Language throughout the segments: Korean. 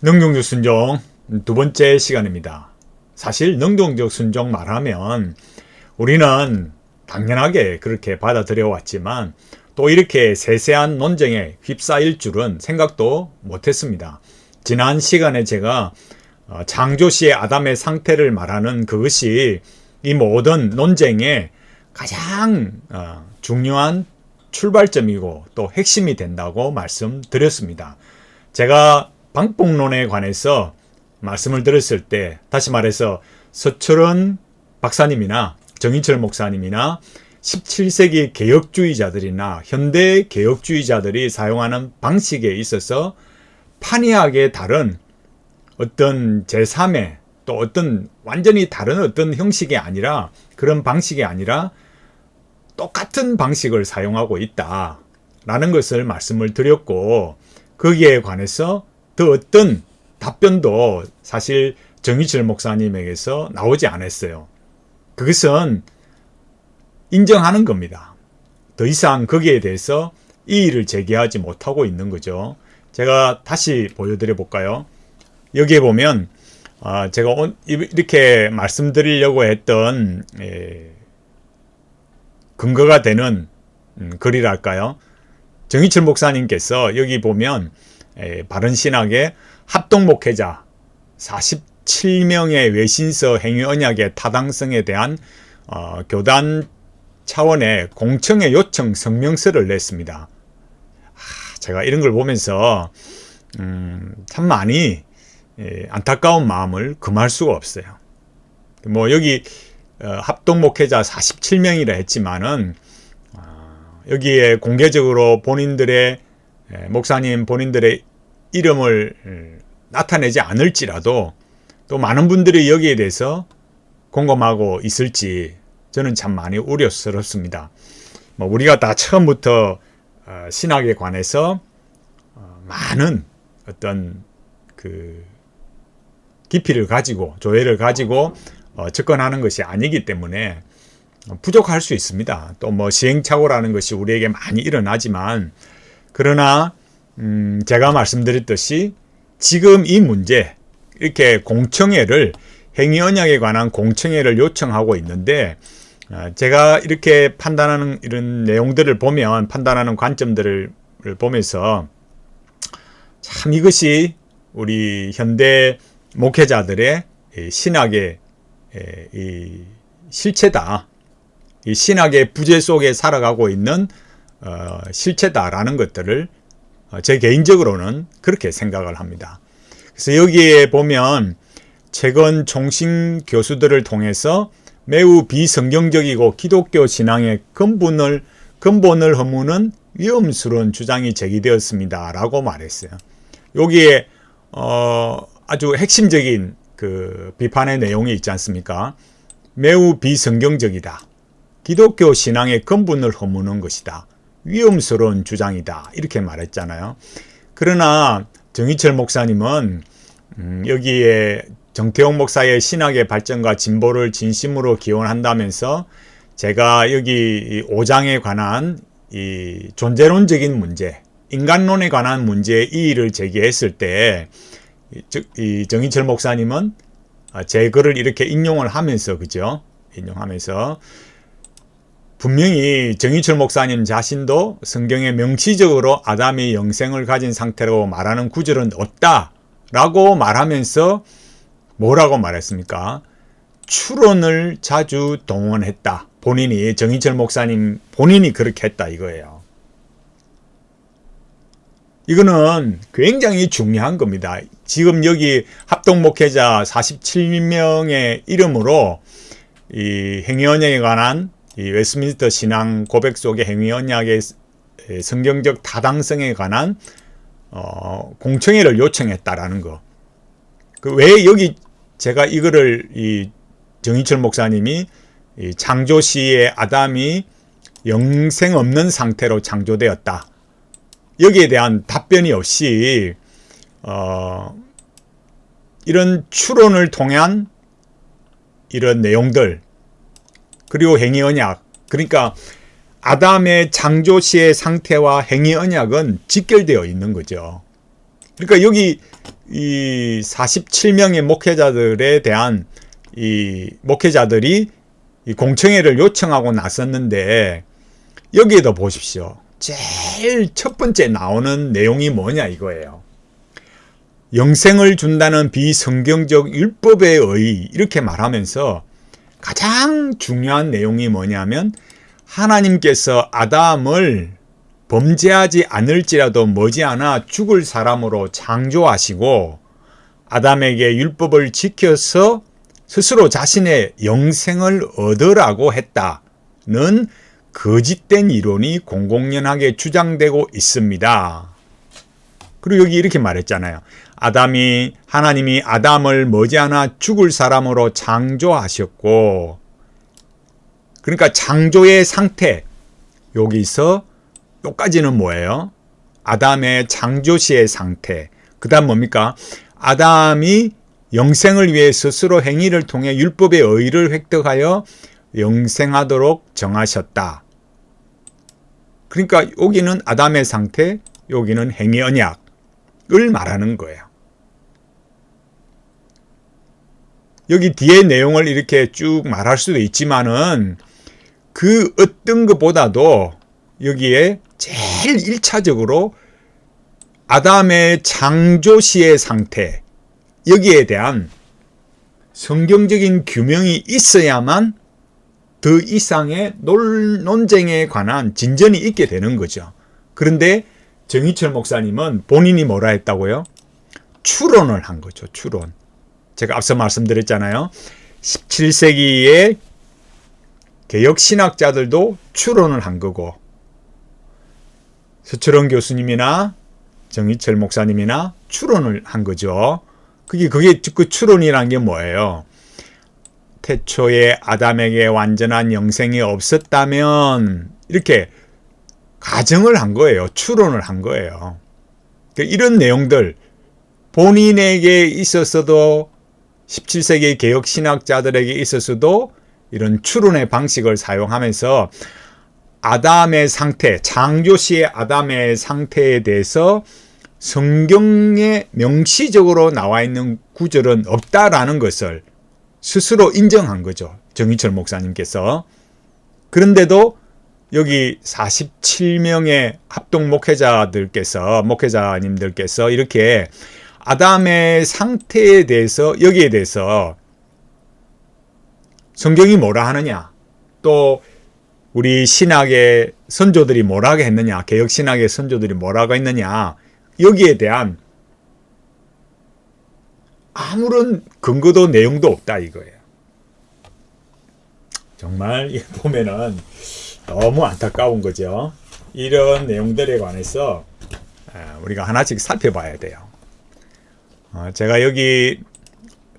능동적 순종 두 번째 시간입니다. 사실 능동적 순종 말하면 우리는 당연하게 그렇게 받아들여 왔지만 또 이렇게 세세한 논쟁에 휩싸일 줄은 생각도 못했습니다. 지난 시간에 제가 창조시의 아담의 상태를 말하는 그것이 이 모든 논쟁의 가장 중요한 출발점이고 또 핵심이 된다고 말씀드렸습니다. 제가 방법론에 관해서 말씀을 드렸을 때, 다시 말해서 서철원 박사님이나 정인철 목사님이나 17세기 개혁주의자들이나 현대 개혁주의자들이 사용하는 방식에 있어서 판이하게 다른 어떤 제3의 또 어떤 완전히 다른 어떤 형식이 아니라, 그런 방식이 아니라 똑같은 방식을 사용하고 있다라는 것을 말씀을 드렸고, 거기에 관해서 더 어떤 답변도 사실 정희철 목사님에게서 나오지 않았어요. 그것은 인정하는 겁니다. 더 이상 거기에 대해서 이의를 제기하지 못하고 있는 거죠. 제가 다시 보여드려 볼까요? 여기에 보면 제가 이렇게 말씀드리려고 했던 근거가 되는 글이랄까요? 정희철 목사님께서 여기 보면 바른신학의 합동목회자 47명의 외신서 행위 언약의 타당성에 대한 교단 차원의 공청회 요청 성명서를 냈습니다. 제가 이런 걸 보면서 참 많이 안타까운 마음을 금할 수가 없어요. 뭐 여기 합동목회자 47명이라 했지만은 여기에 공개적으로 본인들의 목사님 본인들의 이름을 나타내지 않을지라도 또 많은 분들이 여기에 대해서 공감하고 있을지 저는 참 많이 우려스럽습니다. 뭐 우리가 다 처음부터 신학에 관해서 많은 어떤 그 깊이를 가지고 조회를 가지고 접근하는 것이 아니기 때문에 부족할 수 있습니다. 또 뭐 시행착오라는 것이 우리에게 많이 일어나지만, 그러나 제가 말씀드렸듯이 지금 이 문제, 이렇게 공청회를, 행위언약에 관한 공청회를 요청하고 있는데, 제가 이렇게 판단하는 이런 내용들을 보면, 판단하는 관점들을 보면서 참 이것이 우리 현대 목회자들의 신학의 이 실체다, 이 신학의 부재 속에 살아가고 있는 실체다라는 것들을 제 개인적으로는 그렇게 생각을 합니다. 그래서 여기에 보면 최근 총신 교수들을 통해서 매우 비성경적이고 기독교 신앙의 근본을 허무는 위험스러운 주장이 제기되었습니다 라고 말했어요. 여기에 아주 핵심적인 그 비판의 내용이 있지 않습니까? 매우 비성경적이다, 기독교 신앙의 근본을 허무는 것이다, 위험스러운 주장이다, 이렇게 말했잖아요. 그러나 정희철 목사님은 여기에 정태용 목사의 신학의 발전과 진보를 진심으로 기원한다면서, 제가 여기 5장에 관한 이 존재론적인 문제, 인간론에 관한 문제에 이의를 제기했을 때, 이 정희철 목사님은 제 글을 이렇게 인용을 하면서, 그죠? 인용하면서 분명히 정희철 목사님 자신도 성경에 명시적으로 아담이 영생을 가진 상태라고 말하는 구절은 없다라고 말하면서 뭐라고 말했습니까? 추론을 자주 동원했다. 본인이, 정희철 목사님 본인이 그렇게 했다 이거예요. 이거는 굉장히 중요한 겁니다. 지금 여기 합동목회자 47명의 이름으로 이 행위언약에 관한 이 웨스트민스터 신앙 고백 속의 행위언약의 성경적 타당성에 관한 공청회를 요청했다라는 거. 그 왜 여기 제가 이거를 이 정희철 목사님이 이 창조시의 아담이 영생 없는 상태로 창조되었다, 여기에 대한 답변이 없이 이런 추론을 통한 이런 내용들, 그리고 행위언약, 그러니까 아담의 창조시의 상태와 행위언약은 직결되어 있는 거죠. 그러니까 여기 이 47명의 목회자들에 대한 이 목회자들이 이 공청회를 요청하고 나섰는데 여기에도 보십시오. 제일 첫 번째 나오는 내용이 뭐냐 이거예요. 영생을 준다는 비성경적 율법에 의해 이렇게 말하면서 가장 중요한 내용이 뭐냐면 하나님께서 아담을 범죄하지 않을지라도 머지않아 죽을 사람으로 창조하시고 아담에게 율법을 지켜서 스스로 자신의 영생을 얻으라고 했다는 거짓된 이론이 공공연하게 주장되고 있습니다. 그리고 여기 이렇게 말했잖아요. 하나님이 아담을 머지않아 죽을 사람으로 창조하셨고, 그러니까 창조의 상태, 여기서 여기까지는 뭐예요? 아담의 창조 시의 상태. 그 다음 뭡니까? 아담이 영생을 위해 스스로 행위를 통해 율법의 의의를 획득하여 영생하도록 정하셨다. 그러니까 여기는 아담의 상태, 여기는 행위 언약을 말하는 거예요. 여기 뒤에 내용을 이렇게 쭉 말할 수도 있지만은 그 어떤 것보다도 여기에 제일 1차적으로 아담의 창조 시의 상태, 여기에 대한 성경적인 규명이 있어야만 더 이상의 논쟁에 관한 진전이 있게 되는 거죠. 그런데 정희철 목사님은 본인이 뭐라 했다고요? 추론을 한 거죠. 추론. 제가 앞서 말씀드렸잖아요. 17세기의 개혁신학자들도 추론을 한 거고 서철원 교수님이나 정희철 목사님이나 추론을 한 거죠. 그게 그 추론이란 게 뭐예요? 태초에 아담에게 완전한 영생이 없었다면 이렇게 가정을 한 거예요. 추론을 한 거예요. 이런 내용들 본인에게 있었어도 17세기 개혁신학자들에게 있었어도 이런 추론의 방식을 사용하면서 아담의 상태, 창조시의 아담의 상태에 대해서 성경에 명시적으로 나와 있는 구절은 없다라는 것을 스스로 인정한 거죠. 정희철 목사님께서. 그런데도 여기 47명의 합동 목회자님들께서 이렇게 아담의 상태에 대해서 여기에 대해서 성경이 뭐라 하느냐, 또 우리 신학의 선조들이 뭐라고 했느냐, 개혁신학의 선조들이 뭐라고 했느냐, 여기에 대한 아무런 근거도 내용도 없다 이거예요. 정말 보면은 너무 안타까운 거죠. 이런 내용들에 관해서 우리가 하나씩 살펴봐야 돼요. 제가 여기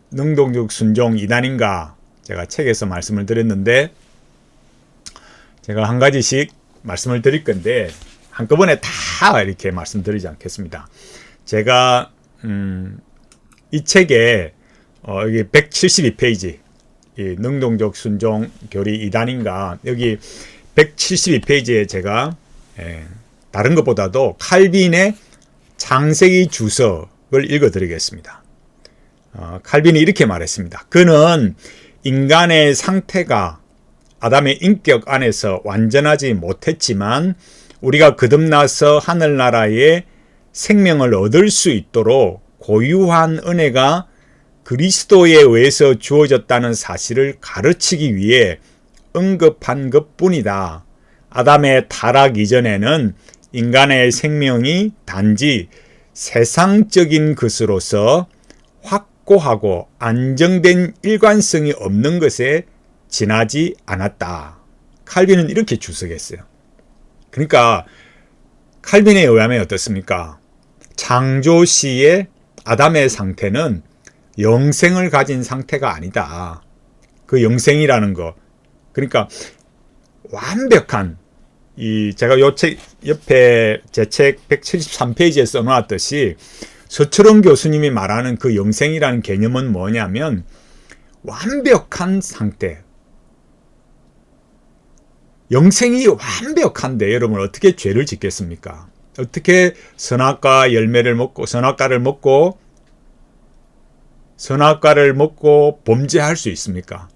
능동적 순종 2단인가 제가 책에서 말씀을 드렸는데 제가 한 가지씩 말씀을 드릴 건데 한꺼번에 다 이렇게 말씀드리지 않겠습니다. 제가 이 책에 여기 172페이지 이 능동적 순종 교리 2단인가 여기 172페이지에 제가 다른 것보다도 칼빈의 창세기 주석을 읽어드리겠습니다. 칼빈이 이렇게 말했습니다. 그는 인간의 상태가 아담의 인격 안에서 완전하지 못했지만 우리가 거듭나서 하늘나라의 생명을 얻을 수 있도록 고유한 은혜가 그리스도에 의해서 주어졌다는 사실을 가르치기 위해 언급한 것뿐이다. 아담의 타락 이전에는 인간의 생명이 단지 세상적인 것으로서 확고하고 안정된 일관성이 없는 것에 지나지 않았다. 칼빈은 이렇게 주석했어요. 그러니까 칼빈에 의하면 어떻습니까? 창조 시의 아담의 상태는 영생을 가진 상태가 아니다. 그 영생이라는 거. 그러니까 완벽한 제가 요 책 옆에 제 책 173페이지에 써놓았듯이 서철원 교수님이 말하는 그 영생이라는 개념은 뭐냐면 완벽한 상태. 영생이 완벽한데 여러분 어떻게 죄를 짓겠습니까? 어떻게 선악과 열매를 먹고 선악과를 먹고 범죄할 수 있습니까?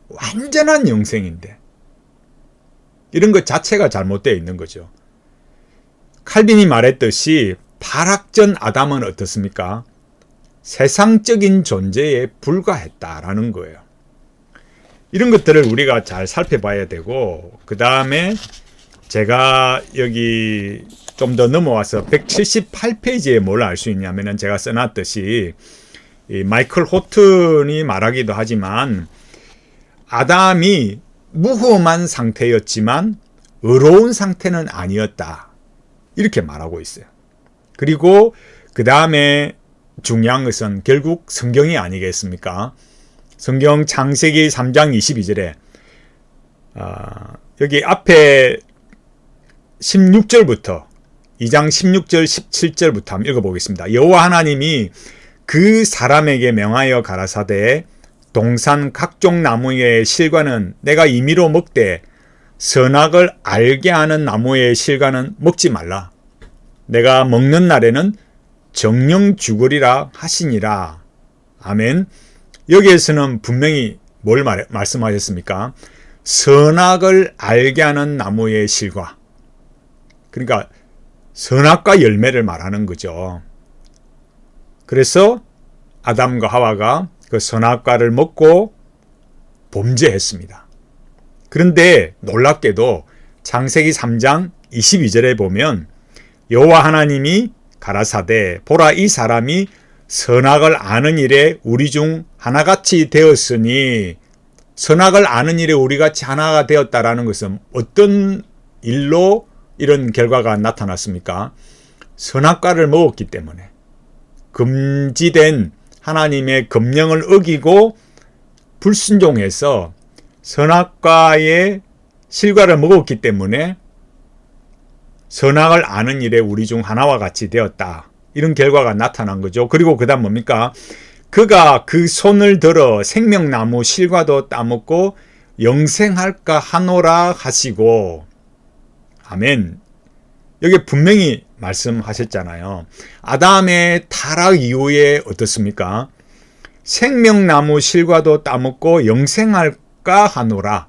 완전한 영생인데 이런 것 자체가 잘못되어 있는 거죠. 칼빈이 말했듯이 타락전 아담은 어떻습니까? 세상적인 존재에 불과했다라는 거예요. 이런 것들을 우리가 잘 살펴봐야 되고, 그 다음에 제가 여기 좀 더 넘어와서 178페이지에 뭘 알 수 있냐면은 제가 써놨듯이 이 마이클 호튼이 말하기도 하지만 아담이 무흠한 상태였지만 의로운 상태는 아니었다. 이렇게 말하고 있어요. 그리고 그 다음에 중요한 것은 결국 성경이 아니겠습니까? 성경 창세기 3장 22절에 여기 앞에 16절부터 2장 16절 17절부터 한번 읽어보겠습니다. 여호와 하나님이 그 사람에게 명하여 가라사대 동산 각종 나무의 실과는 내가 임의로 먹되 선악을 알게 하는 나무의 실과는 먹지 말라. 내가 먹는 날에는 정령 죽으리라 하시니라. 아멘. 여기에서는 분명히 뭘 말씀하셨습니까? 선악을 알게 하는 나무의 실과. 그러니까 선악과 열매를 말하는 거죠. 그래서 아담과 하와가 그 선악과를 먹고 범죄했습니다. 그런데 놀랍게도 창세기 3장 22절에 보면 여호와 하나님이 가라사대 보라 이 사람이 선악을 아는 일에 우리 중 하나같이 되었으니, 선악을 아는 일에 우리같이 하나가 되었다라는 것은 어떤 일로 이런 결과가 나타났습니까? 선악과를 먹었기 때문에, 금지된 하나님의 금령을 어기고 불순종해서 선악과의 실과를 먹었기 때문에 선악을 아는 일에 우리 중 하나와 같이 되었다. 이런 결과가 나타난 거죠. 그리고 그 다음 뭡니까? 그가 그 손을 들어 생명나무 실과도 따먹고 영생할까 하노라 하시고. 아멘. 여기 분명히 말씀하셨잖아요. 아담의 타락 이후에 어떻습니까? 생명나무 실과도 따먹고 영생할까 하노라.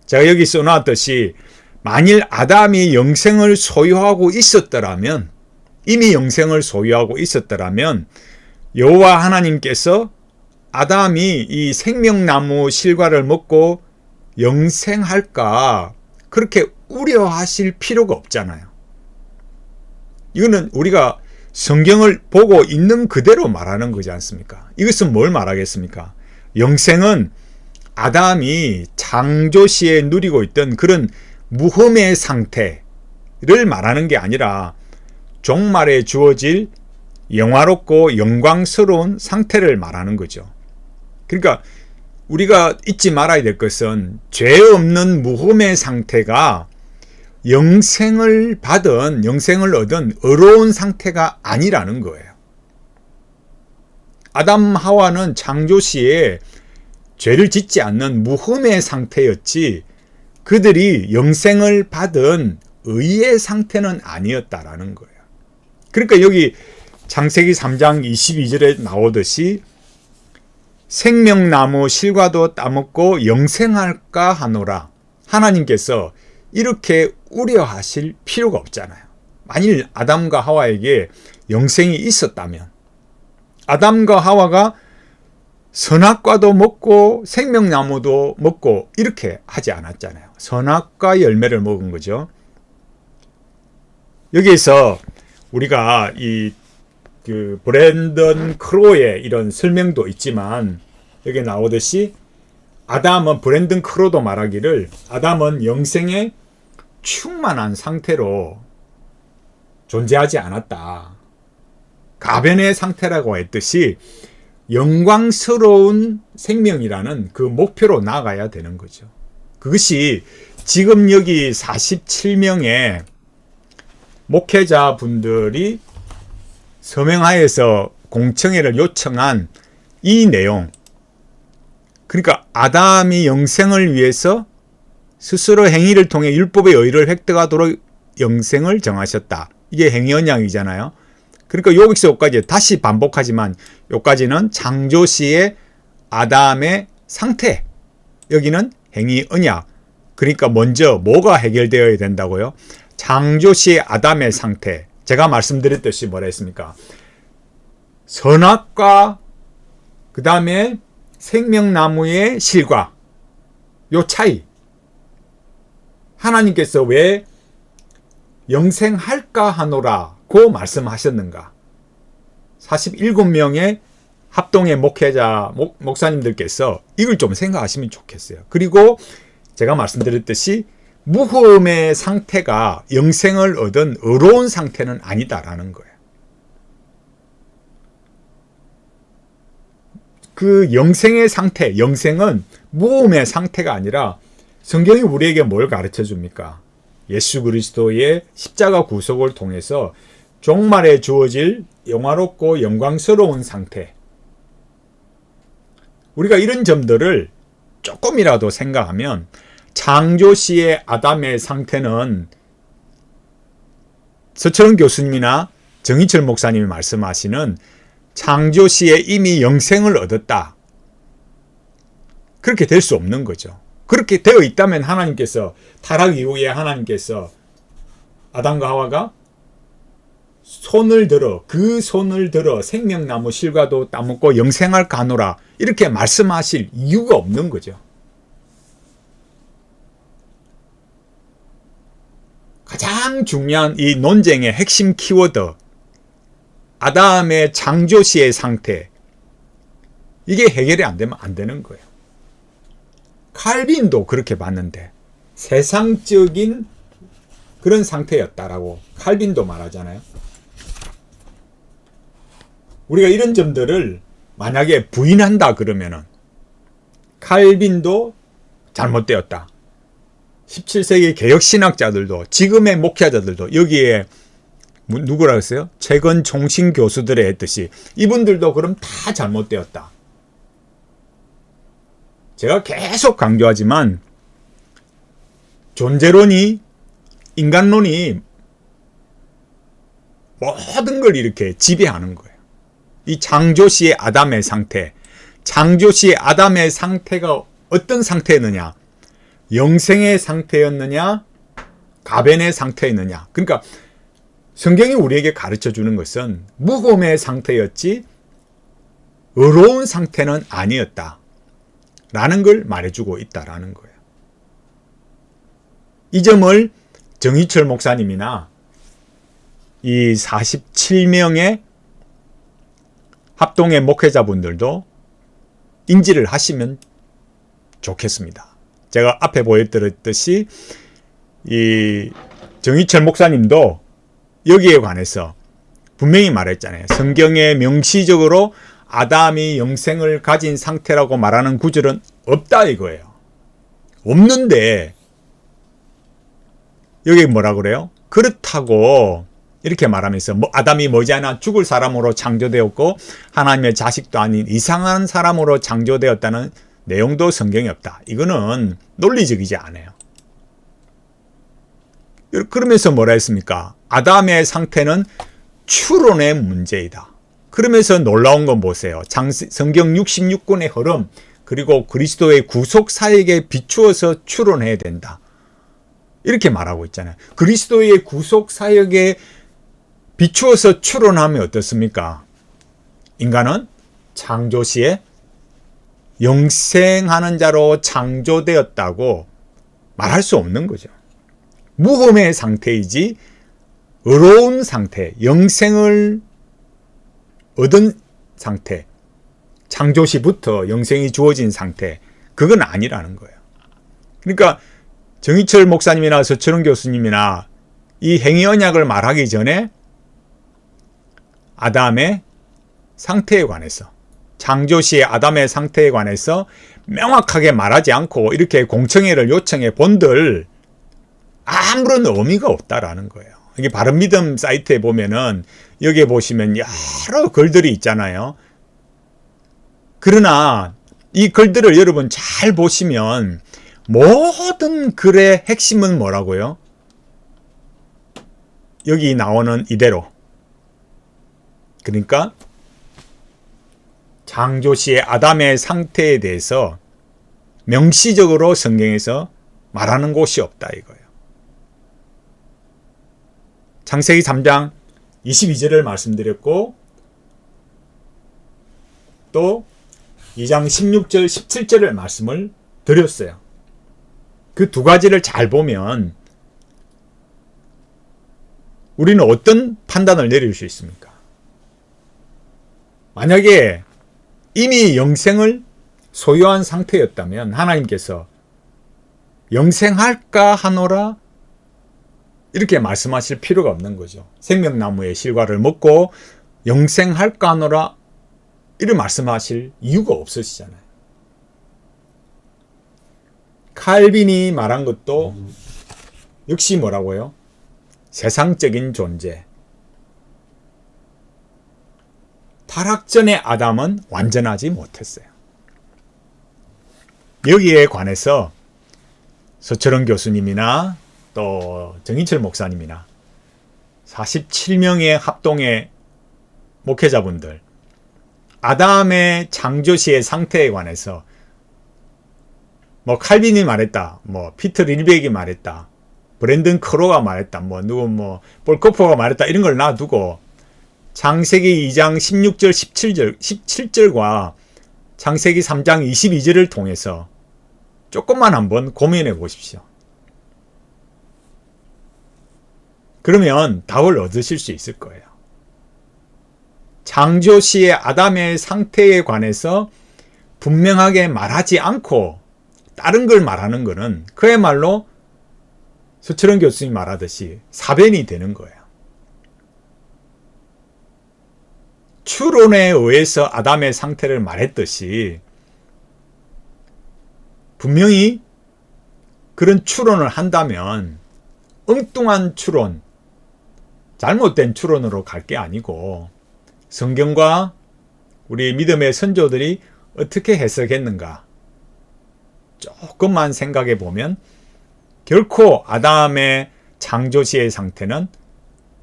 제가 여기 써놨듯이 만일 아담이 영생을 소유하고 있었더라면, 이미 영생을 소유하고 있었더라면 여호와 하나님께서 아담이 이 생명나무 실과를 먹고 영생할까 그렇게 우려하실 필요가 없잖아요. 이거는 우리가 성경을 보고 있는 그대로 말하는 거지 않습니까? 이것은 뭘 말하겠습니까? 영생은 아담이 창조 시에 누리고 있던 그런 무흠의 상태를 말하는 게 아니라 종말에 주어질 영화롭고 영광스러운 상태를 말하는 거죠. 그러니까 우리가 잊지 말아야 될 것은 죄 없는 무흠의 상태가 영생을 얻은 의로운 상태가 아니라는 거예요. 아담 하와는 창조 시에 죄를 짓지 않는 무흠의 상태였지 그들이 영생을 받은 의의 상태는 아니었다라는 거예요. 그러니까 여기 창세기 3장 22절에 나오듯이 생명나무 실과도 따먹고 영생할까 하노라. 하나님께서 이렇게 우려하실 필요가 없잖아요. 만일 아담과 하와에게 영생이 있었다면, 아담과 하와가 선악과도 먹고 생명나무도 먹고 이렇게 하지 않았잖아요. 선악과 열매를 먹은 거죠. 여기에서 우리가 그 브랜던 크로의 이런 설명도 있지만 여기 나오듯이 브랜던 크로도 말하기를 아담은 영생에 충만한 상태로 존재하지 않았다. 가변의 상태라고 했듯이 영광스러운 생명이라는 그 목표로 나아가야 되는 거죠. 그것이 지금 여기 47명의 목회자분들이 서명하여서 공청회를 요청한 이 내용, 그러니까 아담이 영생을 위해서 스스로 행위를 통해 율법의 의를 획득하도록 영생을 정하셨다. 이게 행위언약이잖아요. 그러니까 여기서 여기까지 다시 반복하지만 여기까지는 창조 시의 아담의 상태, 여기는 행위언약. 그러니까 먼저 뭐가 해결되어야 된다고요? 창조 시의 아담의 상태. 제가 말씀드렸듯이 뭐라 했습니까? 선악과 그 다음에 생명나무의 실과 요 차이. 하나님께서 왜 영생할까 하노라고 말씀하셨는가? 47명의 합동의 목회자, 목사님들께서 이걸 좀 생각하시면 좋겠어요. 그리고 제가 말씀드렸듯이 무흠의 상태가 영생을 얻은 의로운 상태는 아니다라는 거예요. 그 영생의 상태, 영생은 무흠의 상태가 아니라 성경이 우리에게 뭘 가르쳐 줍니까? 예수 그리스도의 십자가 구속을 통해서 종말에 주어질 영화롭고 영광스러운 상태. 우리가 이런 점들을 조금이라도 생각하면 창조 시의 아담의 상태는 서철원 교수님이나 정희철 목사님이 말씀하시는 창조 시에 이미 영생을 얻었다. 그렇게 될 수 없는 거죠. 그렇게 되어 있다면 하나님께서 타락 이후에 하나님께서 아담과 하와가 그 손을 들어 생명나무 실과도 따먹고 영생할 가노라 이렇게 말씀하실 이유가 없는 거죠. 가장 중요한 이 논쟁의 핵심 키워드, 아담의 창조 시의 상태, 이게 해결이 안 되면 안 되는 거예요. 칼빈도 그렇게 봤는데 세상적인 그런 상태였다라고 칼빈도 말하잖아요. 우리가 이런 점들을 만약에 부인한다 그러면은 칼빈도 잘못되었다. 17세기 개혁신학자들도 지금의 목회자들도 여기에 누구라 했어요? 최근 총신 교수들의 했듯이 이분들도 그럼 다 잘못되었다. 제가 계속 강조하지만 존재론이, 인간론이 모든 걸 이렇게 지배하는 거예요. 이 창조시의 아담의 상태, 창조시의 아담의 상태가 어떤 상태였느냐? 영생의 상태였느냐? 가변의 상태였느냐? 그러니까 성경이 우리에게 가르쳐 주는 것은 무흠의 상태였지 의로운 상태는 아니었다 라는 걸 말해주고 있다라는 거예요. 이 점을 정희철 목사님이나 이 47명의 합동의 목회자분들도 인지를 하시면 좋겠습니다. 제가 앞에 보여드렸듯이 이 정희철 목사님도 여기에 관해서 분명히 말했잖아요. 성경에 명시적으로 아담이 영생을 가진 상태라고 말하는 구절은 없다 이거예요. 없는데 여기 뭐라 그래요? 그렇다고 이렇게 말하면서 아담이 머지않아 죽을 사람으로 창조되었고 하나님의 자식도 아닌 이상한 사람으로 창조되었다는 내용도 성경에 없다. 이거는 논리적이지 않아요. 그러면서 뭐라 했습니까? 아담의 상태는 추론의 문제이다. 그러면서 놀라운 건 보세요. 성경 66권의 흐름 그리고 그리스도의 구속 사역에 비추어서 추론해야 된다. 이렇게 말하고 있잖아요. 그리스도의 구속 사역에 비추어서 추론하면 어떻습니까? 인간은 창조 시에 영생하는 자로 창조되었다고 말할 수 없는 거죠. 무흠의 상태이지 의로운 상태, 영생을 얻은 상태, 창조시부터 영생이 주어진 상태, 그건 아니라는 거예요. 그러니까 정희철 목사님이나 서철원 교수님이나 이 행위언약을 말하기 전에 아담의 상태에 관해서, 창조시의 아담의 상태에 관해서 명확하게 말하지 않고 이렇게 공청회를 요청해 본들 아무런 의미가 없다라는 거예요. 이게 바른믿음 사이트에 보면은 여기에 보시면 여러 글들이 있잖아요. 그러나 이 글들을 여러분 잘 보시면 모든 글의 핵심은 뭐라고요? 여기 나오는 이대로, 그러니까 창조시의 아담의 상태에 대해서 명시적으로 성경에서 말하는 곳이 없다 이거예요. 창세기 3장 22절을 말씀드렸고 또 2장 16절 17절의 말씀을 드렸어요. 그 두 가지를 잘 보면 우리는 어떤 판단을 내릴 수 있습니까? 만약에 이미 영생을 소유한 상태였다면 하나님께서 영생할까 하노라 이렇게 말씀하실 필요가 없는 거죠. 생명나무의 실과를 먹고 영생할까 하노라 이렇게 말씀하실 이유가 없으시잖아요. 칼빈이 말한 것도 역시 뭐라고요? 세상적인 존재. 타락 전의 아담은 완전하지 못했어요. 여기에 관해서 서철원 교수님이나 또 정인철 목사님이나 47명의 합동의 목회자분들, 아담의 창조시의 상태에 관해서 뭐 칼빈이 말했다, 뭐 피터 릴백이 말했다, 브랜든 크로가 말했다, 뭐 누구 뭐 볼코퍼가 말했다 이런 걸 놔두고 창세기 2장 16절 17절과 창세기 3장 22절을 통해서 조금만 한번 고민해 보십시오. 그러면 답을 얻으실 수 있을 거예요. 창조시의 아담의 상태에 관해서 분명하게 말하지 않고 다른 걸 말하는 것은 그야말로 서철원 교수님이 말하듯이 사변이 되는 거예요. 추론에 의해서 아담의 상태를 말했듯이 분명히 그런 추론을 한다면 엉뚱한 추론, 잘못된 추론으로 갈 게 아니고 성경과 우리 믿음의 선조들이 어떻게 해석했는가 조금만 생각해 보면 결코 아담의 창조시의 상태는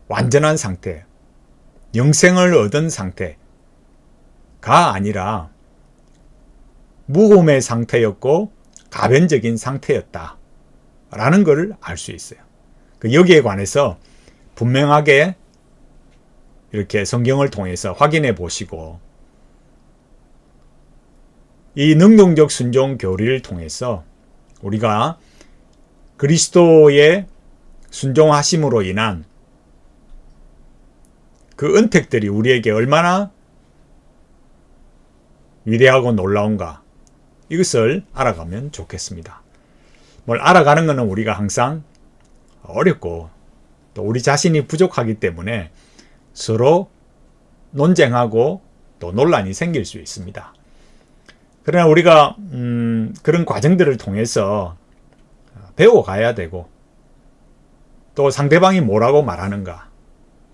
완전한 상태, 영생을 얻은 상태가 아니라 무음의 상태였고 가변적인 상태였다 라는 것을 알 수 있어요. 여기에 관해서 분명하게 이렇게 성경을 통해서 확인해 보시고 이 능동적 순종 교리를 통해서 우리가 그리스도의 순종하심으로 인한 그 은택들이 우리에게 얼마나 위대하고 놀라운가 이것을 알아가면 좋겠습니다. 뭘 알아가는 것은 우리가 항상 어렵고 또 우리 자신이 부족하기 때문에 서로 논쟁하고 또 논란이 생길 수 있습니다. 그러나 우리가 그런 과정들을 통해서 배워가야 되고 또 상대방이 뭐라고 말하는가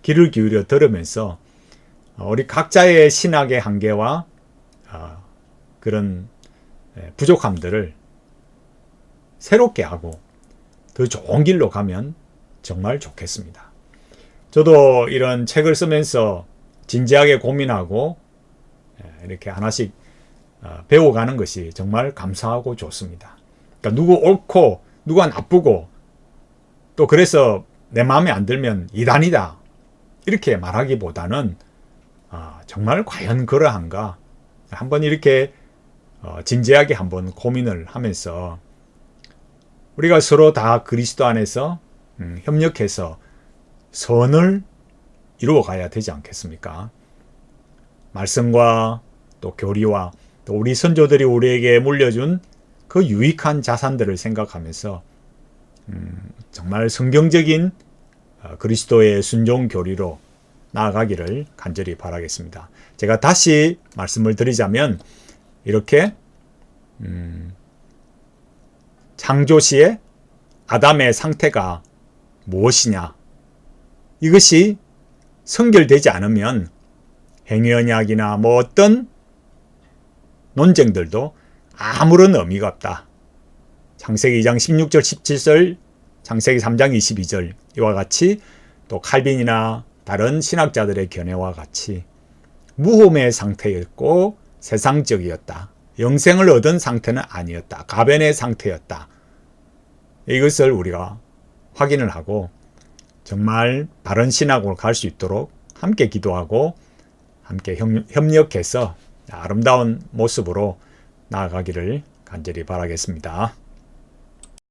귀를 기울여 들으면서 우리 각자의 신학의 한계와 그런 부족함들을 새롭게 하고 더 좋은 길로 가면 정말 좋겠습니다. 저도 이런 책을 쓰면서 진지하게 고민하고 이렇게 하나씩 배워가는 것이 정말 감사하고 좋습니다. 그러니까 누구 옳고 누가 나쁘고 또 그래서 내 마음에 안 들면 이단이다 이렇게 말하기보다는 정말 과연 그러한가 한번 이렇게 진지하게 한번 고민을 하면서 우리가 서로 다 그리스도 안에서 협력해서 선을 이루어가야 되지 않겠습니까? 말씀과 또 교리와 또 우리 선조들이 우리에게 물려준 그 유익한 자산들을 생각하면서 정말 성경적인 그리스도의 순종 교리로 나아가기를 간절히 바라겠습니다. 제가 다시 말씀을 드리자면 이렇게 창조시의 아담의 상태가 무엇이냐 이것이 성결되지 않으면 행위언약이나 뭐 어떤 논쟁들도 아무런 의미가 없다. 창세기 2장 16절 17절 창세기 3장 22절 이와 같이 또 칼빈이나 다른 신학자들의 견해와 같이 무홈의 상태였고 세상적이었다. 영생을 얻은 상태는 아니었다. 가변의 상태였다. 이것을 우리가 확인을 하고 정말 바른 신학으로 갈 수 있도록 함께 기도하고 함께 협력해서 아름다운 모습으로 나아가기를 간절히 바라겠습니다.